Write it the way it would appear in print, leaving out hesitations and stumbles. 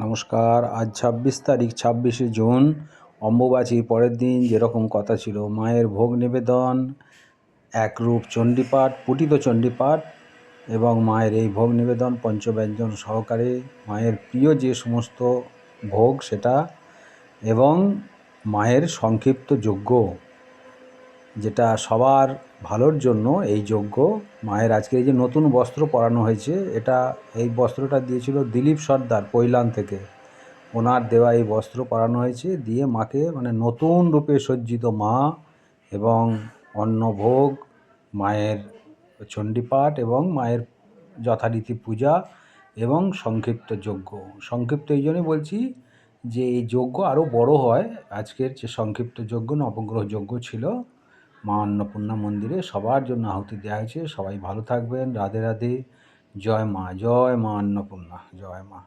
নমস্কার। আজ ২৬ তারিখ, ২৬শে জুন, অম্বুবাচী পরের দিন। যেরকম কথা ছিল, মায়ের ভোগ নিবেদন, একরূপ চণ্ডীপাঠ, পুটিত চণ্ডীপাঠ এবং মায়ের এই ভোগ নিবেদন পঞ্চব্যঞ্জন সহকারে মায়ের প্রিয় যে সমস্ত ভোগ সেটা, এবং মায়ের সংক্ষিপ্ত যজ্ঞ, যেটা সবার ভালোর জন্য এই যজ্ঞ। মায়ের আজকে এই যে নতুন বস্ত্র পরানো হয়েছে, এই বস্ত্রটা দিয়েছিল দিলীপ সর্দার কৈলান থেকে। ওনার দেওয়া এই বস্ত্র পরানো হয়েছে, দিয়ে মাকে নতুন রূপে সজ্জিত মা এবং অন্নভোগ, মায়ের চণ্ডীপাঠ এবং মায়ের যথারীতি পূজা এবং সংক্ষিপ্ত যজ্ঞ। সংক্ষিপ্ত এই জন্যই বলছি যে এই যজ্ঞ আরও বড় হয়। আজকের যে সংক্ষিপ্ত যজ্ঞ নবগ্রহ যজ্ঞ ছিল, মা অন্নপূর্ণা মন্দিরে সবার জন্য আহুতি দেওয়া হয়েছে। সবাই ভালো থাকবেন। রাধে রাধে। জয় মা, জয় মা অন্নপূর্ণা, জয় মা।